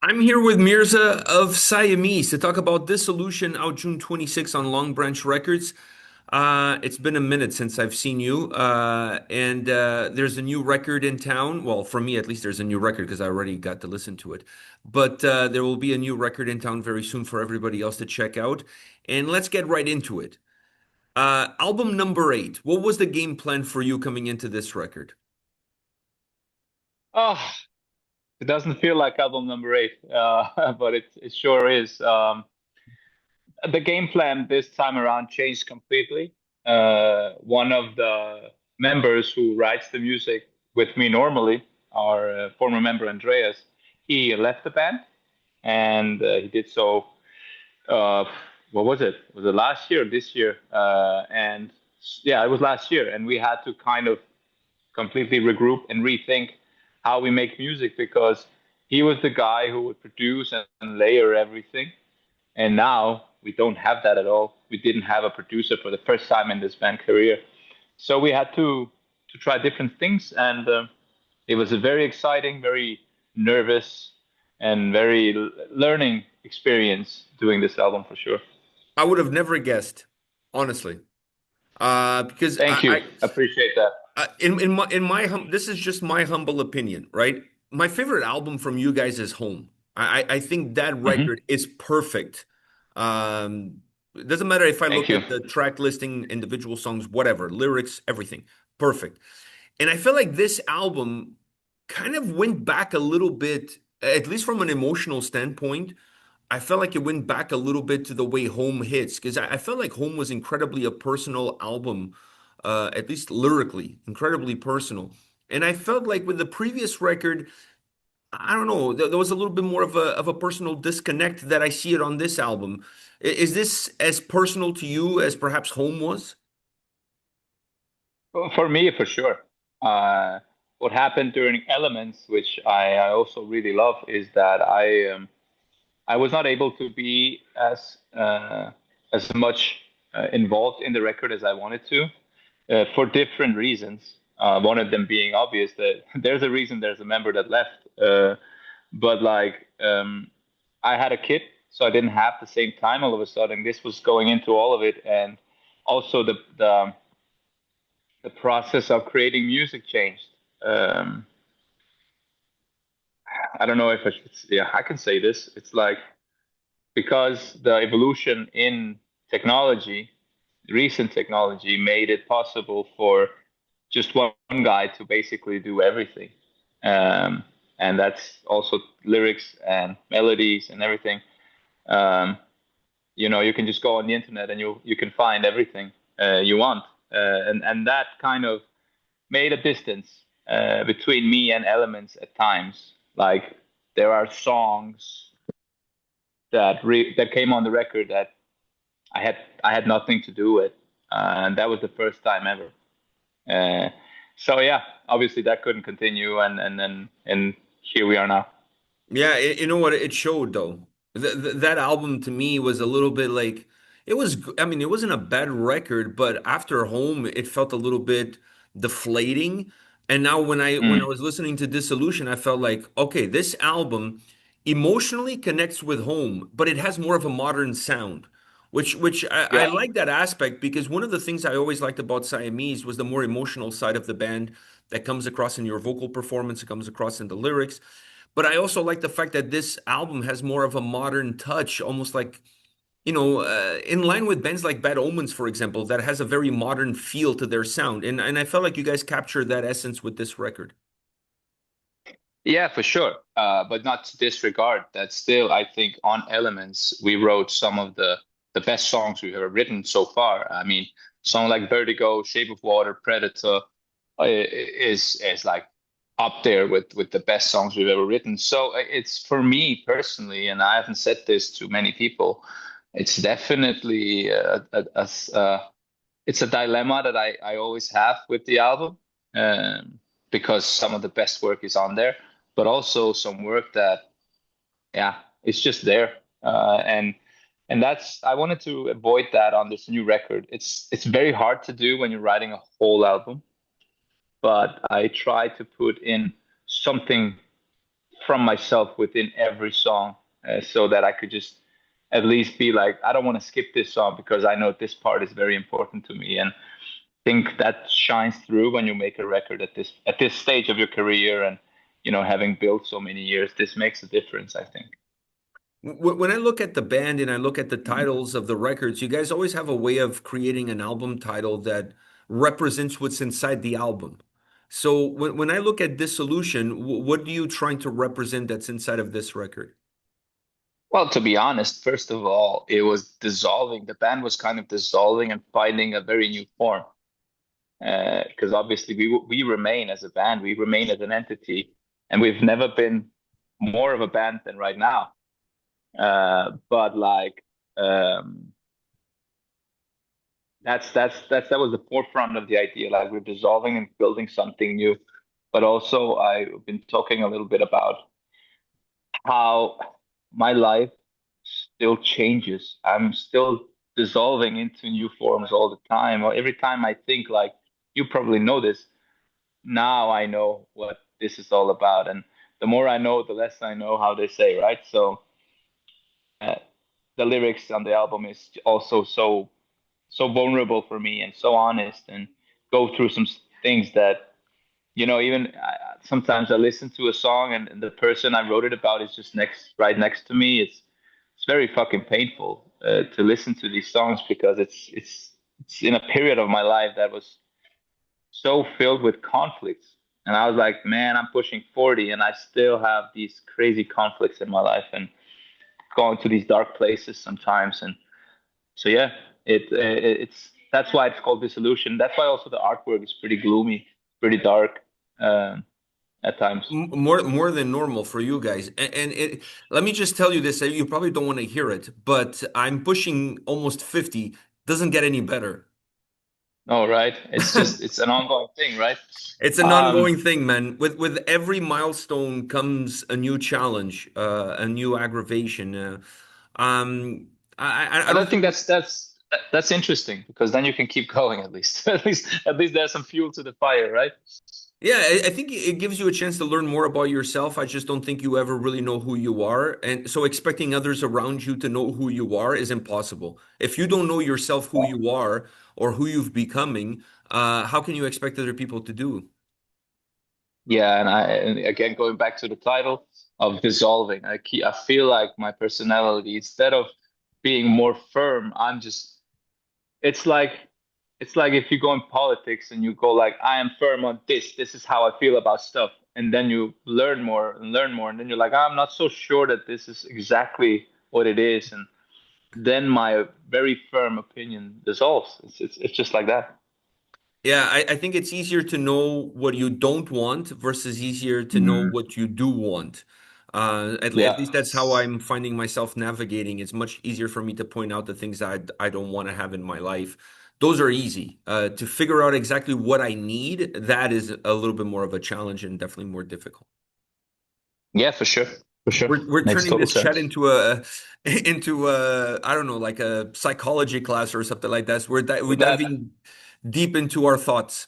I'm here with Mirza of Siamese to talk about Dissolution out June 26 on Long Branch Records. It's been a minute since I've seen you, and there's a new record in town. Well, for me at least, there's a new record because I already got to listen to it. But there will be a new record in town very soon for everybody else to check out. And let's get right into it. Album number 8. What was the game plan for you coming into this record? Oh, it doesn't feel like album number eight, but it sure is. The game plan this time around changed completely. One of the members who writes the music with me normally, our former member Andreas, he left the band, and he did so. Uh, what was it? Was it last year or this year? And yeah, it was last year, and we had to kind of completely regroup and rethink how we make music because he was the guy who would produce and layer everything. And now we don't have that at all. We didn't have a producer for the first time in this band career. So we had to try different things. And it was a very exciting, very nervous, and very learning experience doing this album for sure. I would have never guessed, honestly, because Thank you. Appreciate that. this is just my humble opinion, right? My favorite album from you guys is Home. I think that Hmm. record is perfect. It doesn't matter if I Thank look you. at the track listing, individual songs, whatever, lyrics, everything, perfect. And I feel like this album kind of went back a little bit, at least from an emotional standpoint. I felt like it went back a little bit to the way Home hits because I felt like Home was incredibly a personal album, at least lyrically, incredibly personal. And I felt like with the previous record, I don't know, there was a little bit more of a personal disconnect that I see it on this album. Is this as personal to you as perhaps Home was? Well, for me, for sure. Uh, what happened during Elements, which I also really love, is that I was not able to be as much involved in the record as I wanted to for different reasons. One of them being obvious that there's a reason there's a member that left. But like I had a kid, so I didn't have the same time. All of a sudden, this was going into all of it, and also the process of creating music changed. Um, I don't know if I should. Yeah, I can say this. It's like because the evolution in technology, recent technology, made it possible for just one guy to basically do everything. Um, and that's also lyrics and melodies and everything. Um, you can just go on the internet and you can find everything you want. And that kind of made a distance between me and Elements at times. Like there are songs that came on the record that I had nothing to do with, and that was the first time ever. Uh, so yeah, obviously that couldn't continue, and here we are now. Yeah, you know what? It showed though. That album to me was a little bit like it was. I mean, it wasn't a bad record, but after Home, it felt a little bit deflating. And now when I Mm, was listening to Dissolution, I felt like, okay, this album emotionally connects with Home, but it has more of a modern sound, which I yeah, like that aspect because one of the things I always liked about Siamese was the more emotional side of the band that comes across in your vocal performance, it comes across in the lyrics. But I also like the fact that this album has more of a modern touch, almost like, in line with bands like Bad Omens, for example, that has a very modern feel to their sound. And I felt like you guys captured that essence with this record. yeah, for sure. But not to disregard that. Still, I think on Elements we wrote some of the best songs we've ever written so far. I mean, song like Vertigo, Shape of Water, Predator is like up there with the best songs we've ever written. So it's for me personally, and I haven't said this to many people. It's definitely it's a dilemma that I always have with the album, because some of the best work is on there, but also some work that yeah, it's just there, and that's I wanted to avoid that on this new record. It's very hard to do when you're writing a whole album, but I try to put in something from myself within every song, so that I could just at least be like, I don't want to skip this song because I know this part is very important to me. And think that shines through when you make a record at this stage of your career, and having built so many years, this makes a difference, I think. When I look at the band and I look at the titles of the records, you guys always have a way of creating an album title that represents what's inside the album. So when I look at Dissolution, what are you trying to represent that's inside of this record? Well, to be honest, first of all, it was dissolving. The band was kind of dissolving and finding a very new form. Because obviously we remain as a band, we remain as an entity, and we've never been more of a band than right now. But like that was the forefront of the idea. Like, we're dissolving and building something new. But also, I've been talking a little bit about how my life still changes. I'm still dissolving into new forms all the time. Or every time I think, like, you probably know this, now I know what this is all about. And the more I know, the less I know, how they say, right? So uh, the lyrics on the album is also so vulnerable for me and so honest, and go through some things that, even sometimes I listen to a song, and the person I wrote it about is just right next to me. It's very fucking painful to listen to these songs, because it's in a period of my life that was so filled with conflicts. And I was like, man, I'm pushing 40 and I still have these crazy conflicts in my life, and going to these dark places sometimes. And so, yeah, it's that's why it's called Dissolution. That's why also the artwork is pretty gloomy, pretty dark, um, at times. More than normal for you guys. Let me just tell you this, you probably don't want to hear it, but I'm pushing almost 50. Doesn't get any better. Oh, right. It's an ongoing thing, right? It's an Um, ongoing thing, man. With every milestone comes a new challenge, a new aggravation. Um, I but I don't think think. that's interesting, because then you can keep going at least. At least there's some fuel to the fire, right? Yeah, I think it gives you a chance to learn more about yourself. I just don't think you ever really know who you are, and so expecting others around you to know who you are is impossible. If you don't know yourself who you are or who you've becoming, how can you expect other people to do? Yeah, and again, going back to the title of dissolving, I feel like my personality, instead of being more firm, it's like it's like if you go in politics and you go like, I am firm on this. This is how I feel about stuff, and then you learn more and learn more, and then you're like, I'm not so sure that this is exactly what it is, and then my very firm opinion dissolves. It's just like that. Yeah, I think it's easier to know what you don't want versus easier to know Mhm. what you do want. At Yeah. least that's how I'm finding myself navigating. It's much easier for me to point out the things that I don't want to have in my life. Those are easy. To figure out exactly what I need, that is a little bit more of a challenge and definitely more difficult. Yeah, for sure. For sure. We're Makes turning total this chat sense. into a into a I don't know, like a psychology class or something like that. We're That diving deep into our thoughts.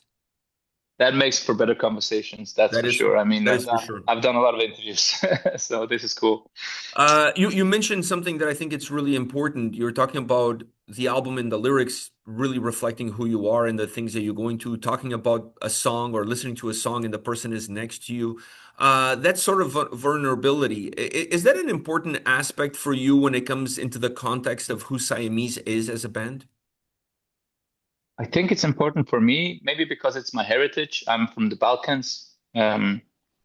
that makes for better conversations, that's That for is sure. I mean, that is for sure. I've done a lot of interviews, so this is cool. You mentioned something that I think it's really important. You're talking about the album and the lyrics really reflecting who you are and the things that you're going to, talking about a song or listening to a song and the person is next to you. That sort of vulnerability. Is that an important aspect for you when it comes into the context of who Siamese is as a band? I think it's important for me, maybe because it's my heritage. I'm from the Balkans.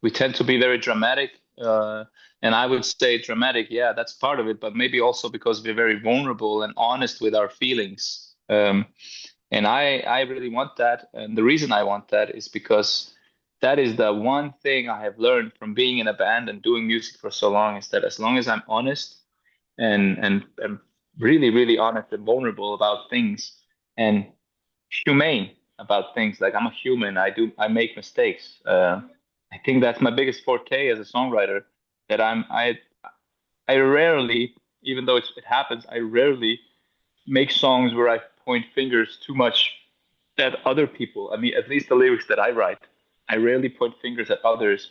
We tend to be very dramatic, and I would say dramatic. Yeah, that's part of it, but maybe also because we're very vulnerable and honest with our feelings. And I really want that. And the reason I want that is because that is the one thing I have learned from being in a band and doing music for so long, is that as long as I'm honest and really, really honest and vulnerable about things, and humane about things, like, I'm a human, I make mistakes. I think that's my biggest forte as a songwriter, that I rarely, even though it happens, I rarely make songs where I point fingers too much at other people. I mean, at least the lyrics that I write, I rarely point fingers at others.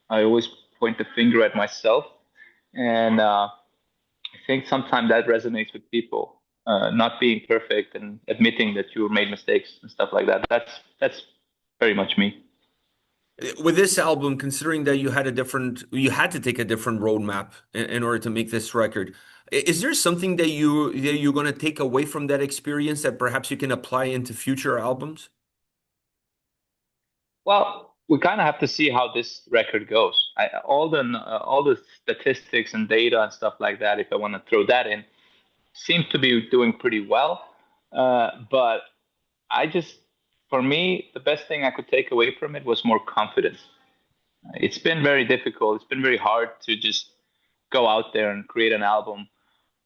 I always point the finger at myself. And I think sometimes that resonates with people, not being perfect and admitting that you made mistakes and stuff like that. That's very much me. With this album, considering that you had to take a different roadmap in order to make this record, is there something that you're going to take away from that experience that perhaps you can apply into future albums? Well, we kind of have to see how this record goes. All the statistics and data and stuff like that, if I want to throw that in, seems to be doing pretty well. But I just, for me, the best thing I could take away from it was more confidence. It's been very difficult. It's been very hard to just go out there and create an album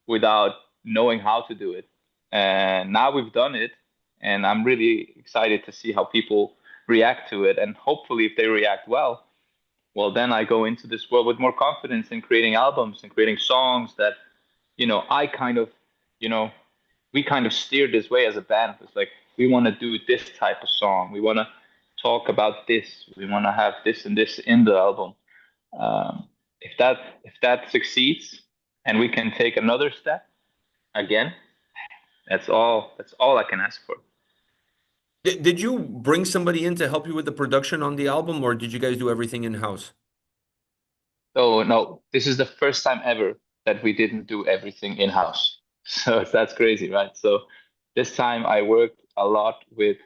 without knowing how to do it. And now we've done it, and I'm really excited to see how people react to it. And hopefully, if they react well, well, then I go into this world with more confidence in creating albums and creating songs that, I kind of, you know, we kind of steered this way as a band. It's like we want to do this type of song. We want to talk about this. We want to have this and this in the album. If that succeeds, and we can take another step again, that's all I can ask for. Did you bring somebody in to help you with the production on the album, or did you guys do everything in-house? So no, this is the first time ever that we didn't do everything in house. So that's crazy, right? So this time I worked a lot with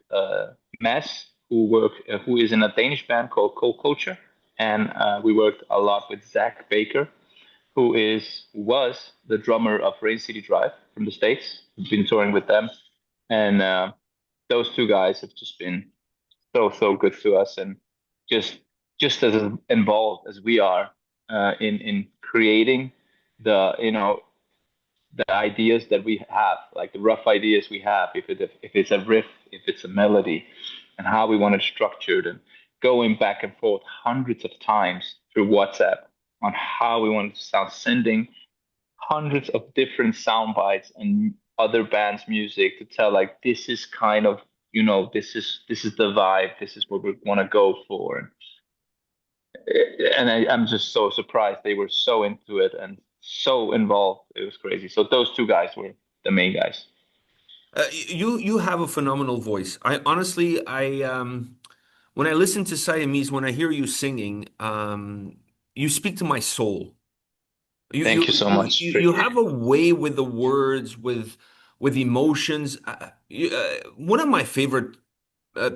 Mads, who is in a Danish band called Cold Culture, and we worked a lot with Zach Baker, who was the drummer of Rain City Drive from the States. We've been touring with them, and those two guys have just been so good to us, and just as involved as we are in creating the ideas that we have, like the rough ideas we have, if it's a riff, if it's a melody, and how we want it structured, and going back and forth hundreds of times through WhatsApp on how we want it to sound, sending hundreds of different sound bites and other bands' music to tell like this is kind of this is the vibe, this is what we want to go for, and I'm just so surprised they were so into it and so involved. It was crazy. So those two guys were the main guys. You have a phenomenal voice. I honestly, when I listen to Siamese, when I hear you singing, you speak to my soul. You Thank you you so you much. you have a way with the words, with emotions. One of my favorite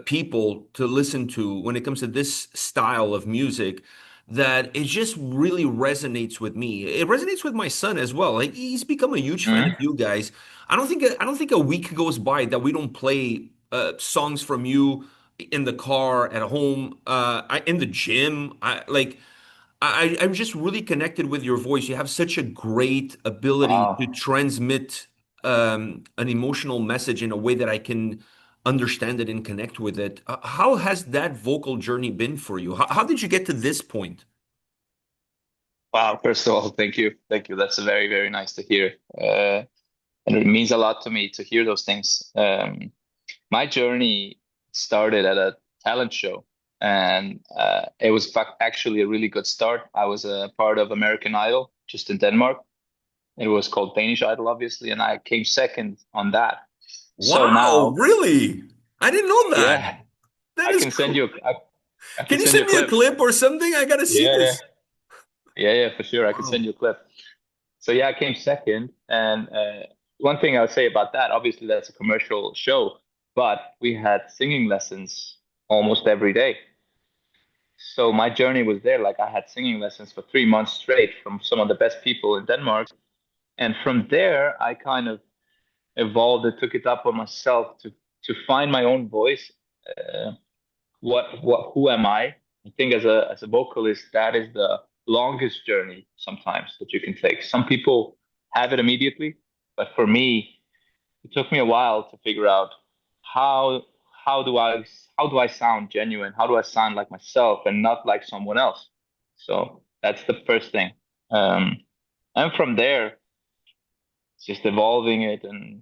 people to listen to when it comes to this style of music, that it just really resonates with me. It resonates with my son as well. Like he's become a huge fan of Mhm. you guys. I don't think a week goes by that we don't play songs from you in the car, at home, in the gym. I'm just really connected with your voice. You have such a great ability to Wow. transmit an emotional message in a way that I can understand it and connect with it. How has that vocal journey been for you? How did you get to this point? Wow. First of all, thank you. Thank you. That's very, very nice to hear. And it means a lot to me to hear those things. My journey started at a talent show, and it was actually a really good start. I was a part of American Idol just in Denmark. It was called Danish Idol, obviously, and I came second on that. So Wow, now, really? I didn't know that. yeah, That I is can send cool. you. I can Can you send you send a me a clip. clip or something? I gotta see Yeah, this. yeah, for sure. I can send Wow. you a clip. So yeah, I came second. And one thing I would say about that, obviously, that's a commercial show, but we had singing lessons almost every day. So my journey was there. Like I had singing lessons for 3 months straight from some of the best people in Denmark. And from there, I kind of evolved and took it up on myself to find my own voice. Uh, who am I? I think as a vocalist, that is the longest journey sometimes that you can take. Some people have it immediately, but for me, it took me a while to figure out how how do I how do I sound genuine? How do I sound like myself and not like someone else? So that's the first thing. Um, and from there, it's just evolving it and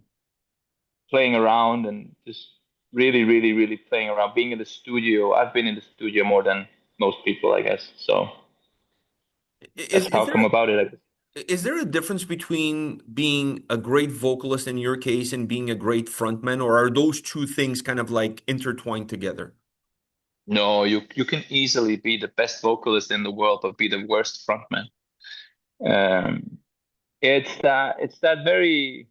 playing around and just really, really, really playing around. Being in the studio, I've been in the studio more than most people, I guess. So Is That's is how there come about it, I guess. is there a difference between being a great vocalist in your case and being a great frontman, or are those two things kind of like intertwined together? No, you can easily be the best vocalist in the world, but be the worst frontman. Um, it's that very,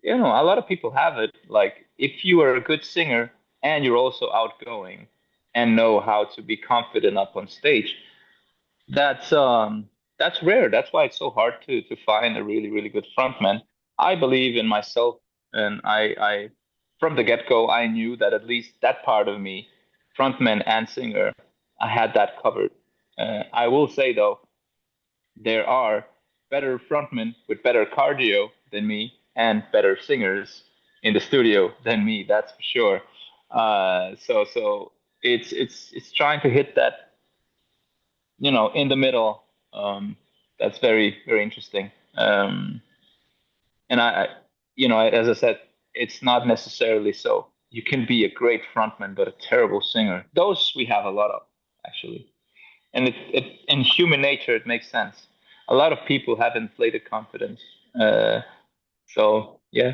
a lot of people have it. Like if you are a good singer and you're also outgoing and know how to be confident up on stage, that's um that's rare. That's why it's so hard to find a really, really good frontman. I believe in myself, and I from the get-go I knew that at least that part of me, frontman and singer, I had that covered. I will say though, there are better frontmen with better cardio than me and better singers in the studio than me. That's for sure. So it's trying to hit that, in the middle. That's very, very interesting. And as I said, it's not necessarily so. You can be a great frontman but a terrible singer. Those we have a lot of, actually. And in human nature, it makes sense. A lot of people have inflated confidence. Uh, so yeah,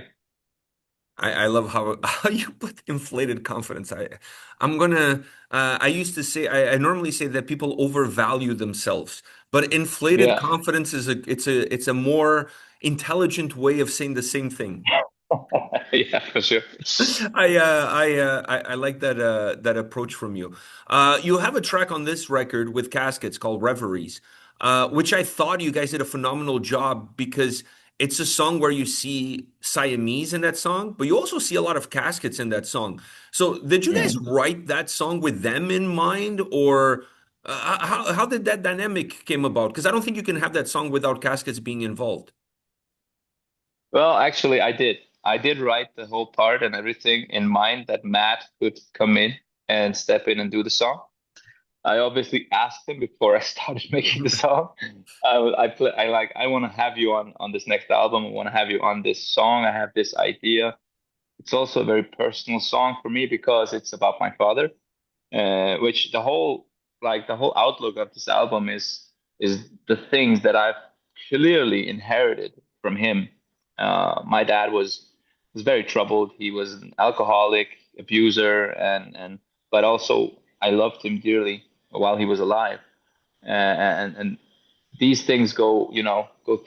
I love how how you put inflated confidence. I'm gonna I used to say I normally say that people overvalue themselves, but inflated yeah, confidence is a more intelligent way of saying the same thing. yeah, for sure. I like that approach from you. You have a track on this record with Caskets called Reveries, which I thought you guys did a phenomenal job because it's a song where you see Siamese in that song, but you also see a lot of Caskets in that song. So did you guys Mm. write that song with them in mind, or how did that dynamic came about? Because I don't think you can have that song without Caskets being involved. Well, actually, I did. I did write the whole part and everything in mind that Matt could come in and step in and do the song. I obviously asked him before I started making the song. I want to have you on this next album. I want to have you on this song. I have this idea. It's also a very personal song for me because it's about my father, which the whole outlook of this album is the things that I've clearly inherited from him. My dad was very troubled. He was an alcoholic, abuser, and but also I loved him dearly while he was alive, and these things go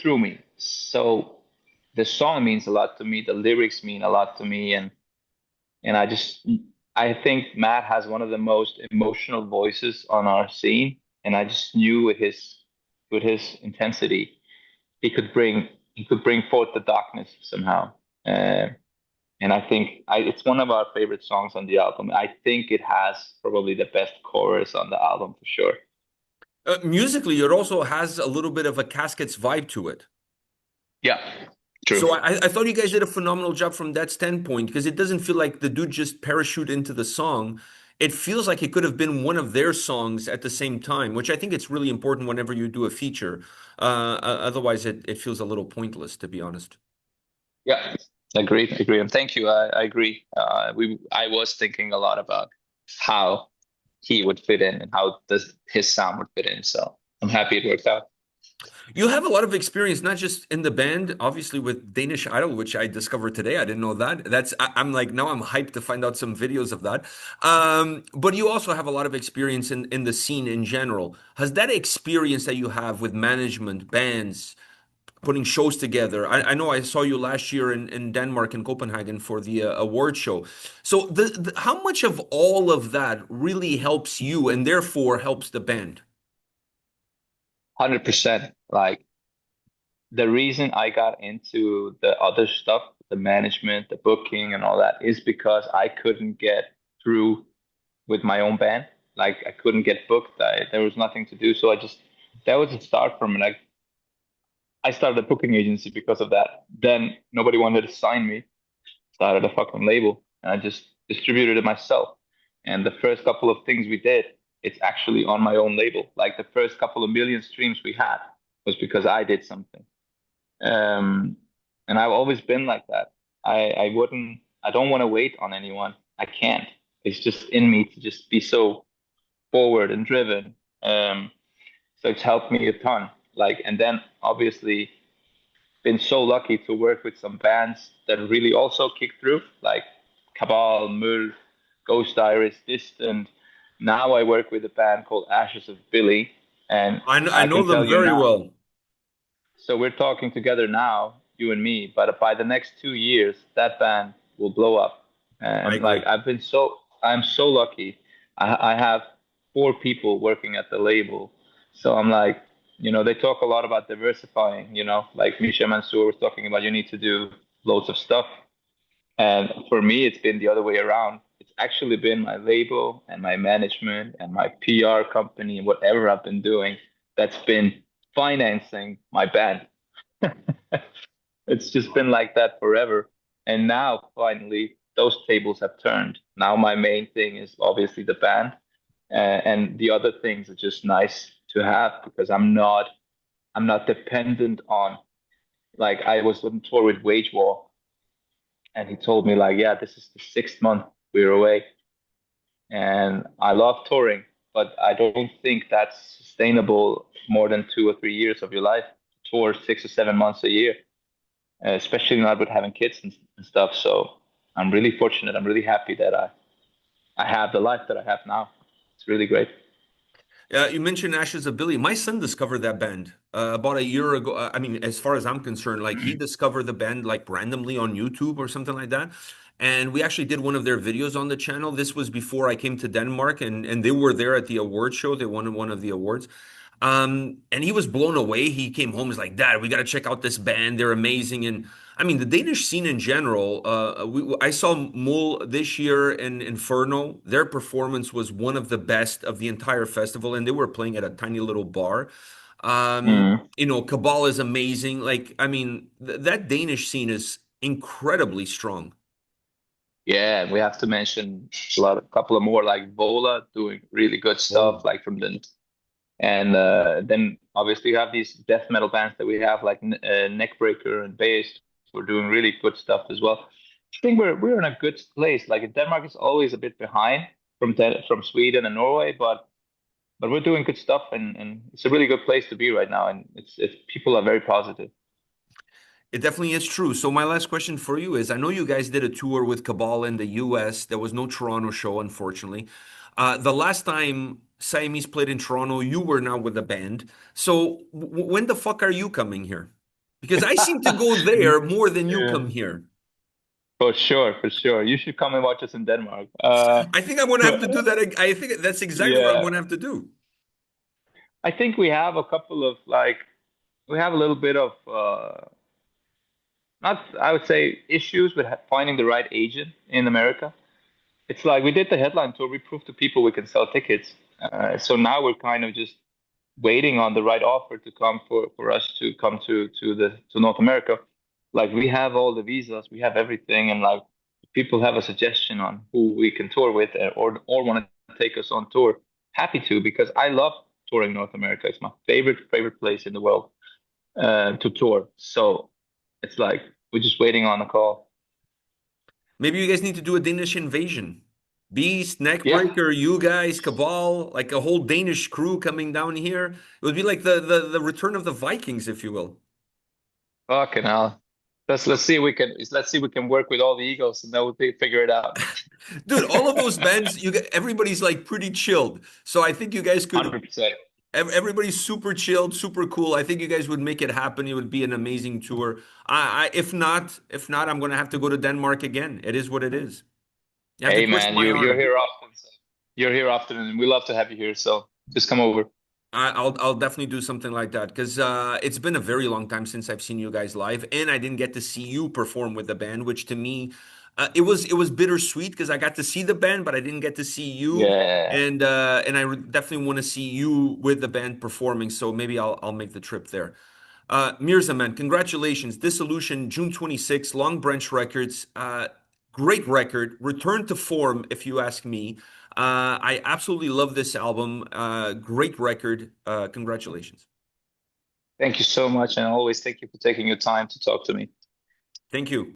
through me. So the song means a lot to me. The lyrics mean a lot to me, and I think Matt has one of the most emotional voices on our scene, and I just knew with his intensity, he could bring forth the darkness somehow. Uh, and I think it's one of our favorite songs on the album. I think it has probably the best chorus on the album for sure. Musically, it also has a little bit of a Caskets vibe to it. Yeah, true. So I thought you guys did a phenomenal job from that standpoint because it doesn't feel like the dude just parachute into the song. It feels like it could have been one of their songs at the same time, which I think it's really important whenever you do a feature. Otherwise, it feels a little pointless, to be honest. Yeah, agree, and thank you. I agree. I was thinking a lot about how he would fit in and how his sound would fit in. So I'm happy it worked out. You have a lot of experience, not just in the band, obviously with Danish Idol, which I discovered today. I didn't know that. I'm like, now I'm hyped to find out some videos of that. But you also have a lot of experience in the scene in general. Has that experience that you have with management, bands, putting shows together? I know I saw you last year in Denmark, in Copenhagen for the award show. So how much of all of that really helps you and therefore helps the band? 100%. Like the reason I got into the other stuff, the management, the booking, and all that, is because I couldn't get through with my own band. Like I couldn't get booked. There was nothing to do. So that was a start from it. Like I started a booking agency because of that. Then nobody wanted to sign me. Started a fucking label, and I just distributed it myself. And the first couple of things we did, it's actually on my own label. Like the first couple of million streams we had was because I did something. Um, and I've always been like that. I don't want to wait on anyone. I can't. It's just in me to just be so forward and driven. So it's helped me a ton. Like, and then obviously been so lucky to work with some bands that really also kick through, like Cabal, Mul, Ghost Iris, Distant. Now I work with a band called Ashes of Billy, and I I know can tell them you very now. well. So we're talking together now, you and me, but by the next 2 years, that band will blow up. I And like agree. I'm so lucky. I have 4 people working at the label. So I'm like, they talk a lot about diversifying, like Misha Mansour was talking about, you need to do loads of stuff. And for me, it's been the other way around. It's actually been my label and my management and my PR company and whatever I've been doing that's been financing my band. It's just been like that forever. And now finally those tables have turned. Now my main thing is obviously the band, and the other things are just nice to have because I'm not dependent on, like, I was on tour with Wage War, and he told me like, yeah, this is the 6th month we were away, and I love touring, but I don't think that's sustainable more than 2 or 3 years of your life. Tour 6 or 7 months a year, especially not with having kids and stuff. So I'm really fortunate. I'm really happy that I have the life that I have now. It's really great. You mentioned Ashes of Billy. My son discovered that band about a year ago. I mean, as far as I'm concerned, like he discovered the band like randomly on YouTube or something like that. And we actually did one of their videos on the channel. This was before I came to Denmark, and they were there at the award show. They won one of the awards. And he was blown away. He came home, he's like, Dad, we got to check out this band. They're amazing. And I mean, the Danish scene in general, I saw Mul this year in Inferno. Their performance was one of the best of the entire festival, and they were playing at a tiny little bar. Mm. Cabal is amazing. Like, I mean, that Danish scene is incredibly strong. Yeah, and we have to mention a couple of more like Vola doing really good Oh. stuff, like from the, and then obviously you have these death metal bands that we have like Neckbreaker and Bass. We're doing really good stuff as well. I think we're in a good place. Like Denmark is always a bit behind from Sweden and Norway, but we're doing good stuff, and it's a really good place to be right now. And it's people are very positive. It definitely is true. So my last question for you is, I know you guys did a tour with Cabal in the US. There was no Toronto show, unfortunately. The last time Siamese played in Toronto, you were now with the band. So when the fuck are you coming here? Because I seem to go there more than you come Yeah. here. For sure, for sure. You should come and watch us in Denmark. I think I'm gonna have to do that. I think that's exactly what I'm Yeah, gonna have to do. I think we have a couple of like we have a little bit of not I would say issues with finding the right agent in America. It's like we did the headline tour, we proved to people we can sell tickets. So now we're kind of just waiting on the right offer to come for us to come to North America. Like we have all the visas, we have everything, and like people have a suggestion on who we can tour with, or want to take us on tour. Happy to, because I love touring North America. It's my favorite place in the world to tour. So it's like we're just waiting on a call. Maybe you guys need to do a Danish invasion. Beast, Yeah. Neckbreaker, you guys, Cabal, like a whole Danish crew coming down here. It would be like the return of the Vikings, if you will. Fucking hell. Let's see if we can work with all the Eagles, and then we'll figure it out. Dude, all of those bands, everybody's like pretty chilled. So I think you guys could 100%. everybody's super chilled, super cool. I think you guys would make it happen. It would be an amazing tour. If not, I'm gonna have to go to Denmark again. It is what it is. You have to Hey twist man, my you're arm. here often. So you're here often, and we love to have you here. So just come over. I'll definitely do something like that because it's been a very long time since I've seen you guys live, and I didn't get to see you perform with the band, which to me, it was bittersweet because I got to see the band, but I didn't get to see you, Yeah. and definitely want to see you with the band performing. So maybe I'll make the trip there. Mirza, man, congratulations! Dissolution, June 26th, Long Branch Records. Great record. Return to form, if you ask me. I absolutely love this album. Great record. Congratulations. Thank you so much, and always thank you for taking your time to talk to me. Thank you.